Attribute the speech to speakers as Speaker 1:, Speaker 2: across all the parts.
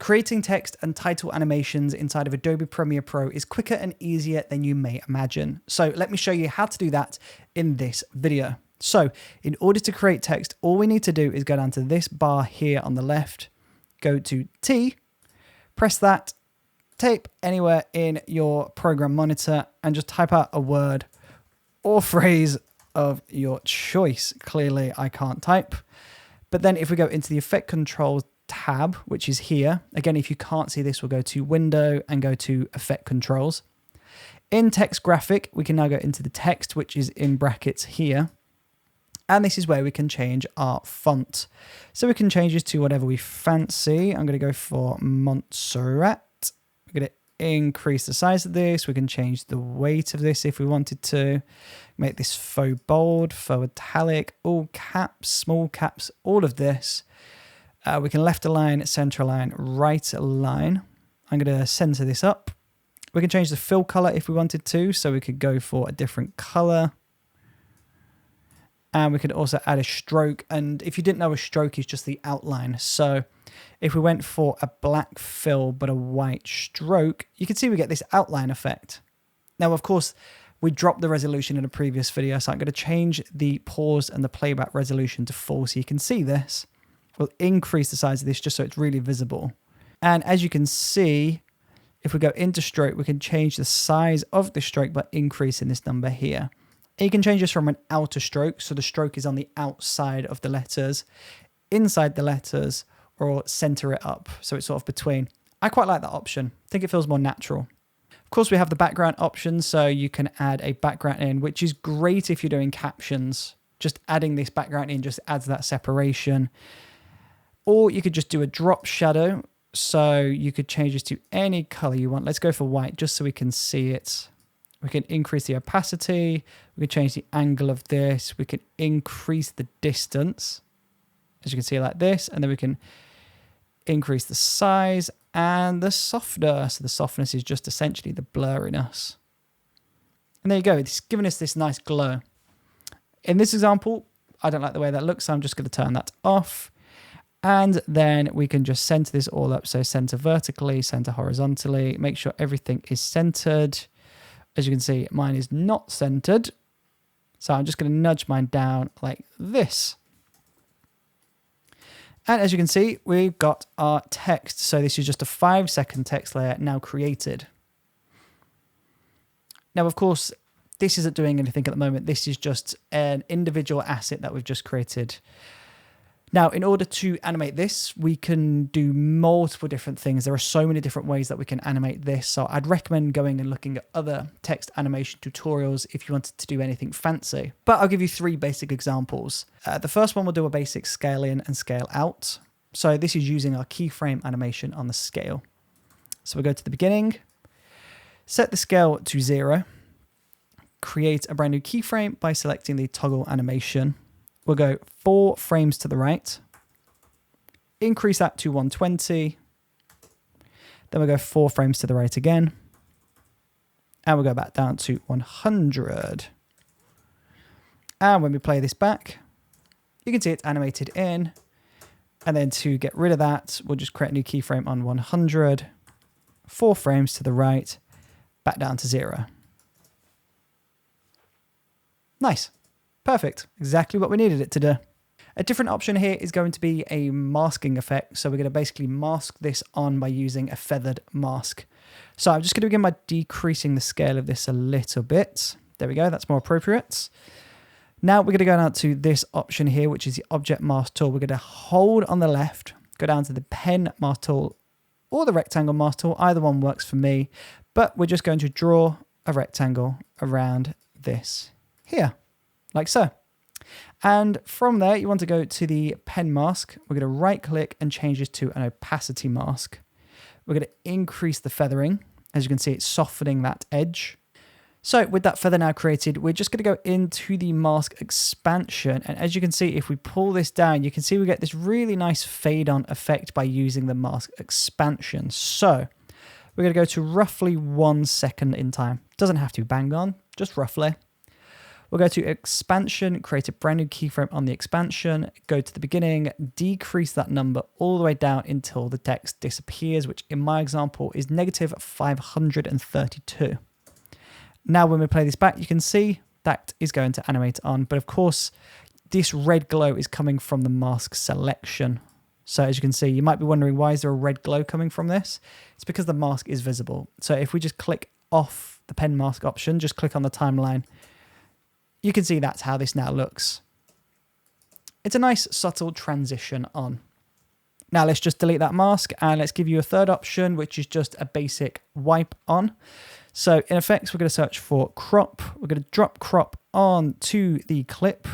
Speaker 1: Creating text and title animations inside of Adobe Premiere Pro is quicker and easier than you may imagine. So let me show you how to do that in this video. So in order to create text, all we need to do is go down to this bar here on the left, go to T, press that, type anywhere in your program monitor and just type out a word or phrase of your choice. Clearly I can't type. But then if we go into the Effect Controls tab, which is here, again, if you can't see this, we'll go to Window and go to Effect Controls. In Text Graphic, we can now go into the text, which is in brackets here. And this is where we can change our font. So we can change this to whatever we fancy. I'm going to go for Montserrat. We're going to increase the size of this. We can change the weight of this if we wanted to. Make this faux bold, faux italic, all caps, small caps, all of this. We can left align, center align, right align. I'm going to center this up. We can change the fill color if we wanted to. So we could go for a different color. And we could also add a stroke. And if you didn't know, a stroke is just the outline. So if we went for a black fill but a white stroke, you can see we get this outline effect. Now, of course, we dropped the resolution in a previous video. So I'm going to change the pause and the playback resolution to full so you can see this. We'll increase the size of this just so it's really visible. And as you can see, if we go into stroke, we can change the size of the stroke by increasing this number here. And you can change this from an outer stroke, so the stroke is on the outside of the letters, inside the letters, or center it up, so it's sort of between. I quite like that option. I think it feels more natural. Of course, we have the background option, so you can add a background in, which is great if you're doing captions. Just adding this background in just adds that separation. Or you could just do a drop shadow, so you could change this to any color you want. Let's go for white, just so we can see it. We can increase the opacity. We can change the angle of this. We can increase the distance, as you can see, like this. And then we can increase the size and the softness. So the softness is just essentially the blurriness. And there you go. It's giving us this nice glow. In this example, I don't like the way that looks, so I'm just going to turn that off. And then we can just center this all up. So center vertically, center horizontally, make sure everything is centered. As you can see, mine is not centered. So I'm just going to nudge mine down like this. And as you can see, we've got our text. So this is just a 5-second text layer now created. Now, of course, this isn't doing anything at the moment. This is just an individual asset that we've just created. Now, in order to animate this, we can do multiple different things. There are so many different ways that we can animate this. So I'd recommend going and looking at other text animation tutorials if you wanted to do anything fancy. But I'll give you 3 basic examples. The first one, we'll do a basic scale in and scale out. So this is using our keyframe animation on the scale. So we'll go to the beginning, set the scale to 0, create a brand new keyframe by selecting the toggle animation. We'll go 4 frames to the right, increase that to 120. Then we'll go 4 frames to the right again. And we'll go back down to 100. And when we play this back, you can see it's animated in. And then to get rid of that, we'll just create a new keyframe on 100, 4 frames to the right, back down to 0. Nice. Perfect. Exactly what we needed it to do. A different option here is going to be a masking effect. So we're going to basically mask this on by using a feathered mask. So I'm just going to begin by decreasing the scale of this a little bit. There we go. That's more appropriate. Now we're going to go down to this option here, which is the object mask tool. We're going to hold on the left, go down to the pen mask tool or the rectangle mask tool. Either one works for me, but we're just going to draw a rectangle around this here. Like so. And from there, you want to go to the pen mask. We're going to right click and change this to an opacity mask. We're going to increase the feathering. As you can see, it's softening that edge. So with that feather now created, we're just going to go into the mask expansion. And as you can see, if we pull this down, you can see we get this really nice fade on effect by using the mask expansion. So we're going to go to roughly 1 second in time. Doesn't have to be bang on, just roughly. We'll go to expansion, create a brand new keyframe on the expansion, go to the beginning, decrease that number all the way down until the text disappears, which in my example is negative 532. Now when we play this back, you can see that is going to animate on, but of course this red glow is coming from the mask selection. So as you can see, you might be wondering, why is there a red glow coming from this? It's because the mask is visible. So if we just click off the pen mask option, just click on the timeline, you can see that's how this now looks. It's a nice subtle transition on. Now let's just delete that mask and let's give you a third option, which is just a basic wipe on. So in effects, we're going to search for crop. We're going to drop crop onto the clip.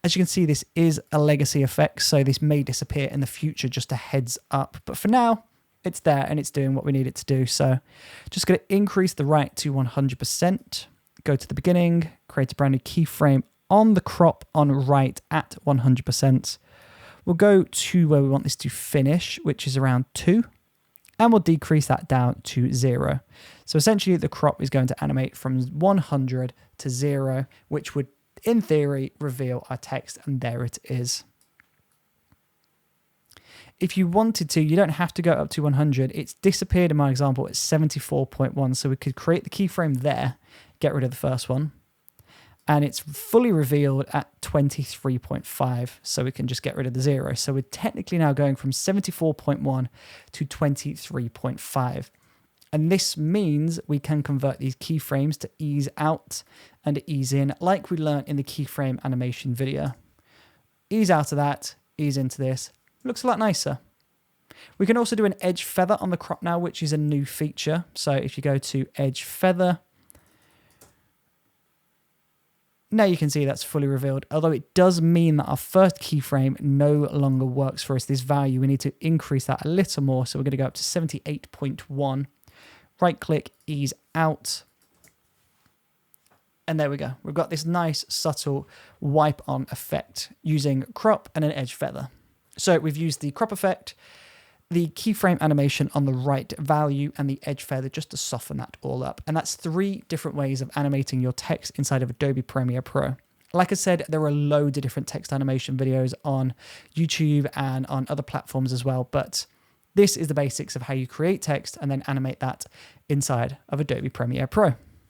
Speaker 1: As you can see, this is a legacy effect, so this may disappear in the future, just a heads up. But for now, it's there and it's doing what we need it to do. So just going to increase the right to 100%, go to the beginning, create a brand new keyframe on the crop on right at 100%. We'll go to where we want this to finish, which is around 2, and we'll decrease that down to 0. So essentially the crop is going to animate from 100 to 0, which would in theory reveal our text, and there it is. If you wanted to, you don't have to go up to 100. It's disappeared in my example at 74.1, so we could create the keyframe there, get rid of the first one, and it's fully revealed at 23.5, so we can just get rid of the 0. So we're technically now going from 74.1 to 23.5. And this means we can convert these keyframes to ease out and ease in, like we learned in the keyframe animation video. Ease out of that, ease into this. Looks a lot nicer. We can also do an edge feather on the crop now, which is a new feature. So if you go to edge feather, now you can see that's fully revealed, although it does mean that our first keyframe no longer works for us. This value, we need to increase that a little more. So we're going to go up to 78.1. Right click, ease out. And there we go. We've got this nice subtle wipe on effect using crop and an edge feather. So we've used the crop effect, the keyframe animation on the right value, and the edge feather just to soften that all up. And that's 3 different ways of animating your text inside of Adobe Premiere Pro. Like I said, there are loads of different text animation videos on YouTube and on other platforms as well, but this is the basics of how you create text and then animate that inside of Adobe Premiere Pro.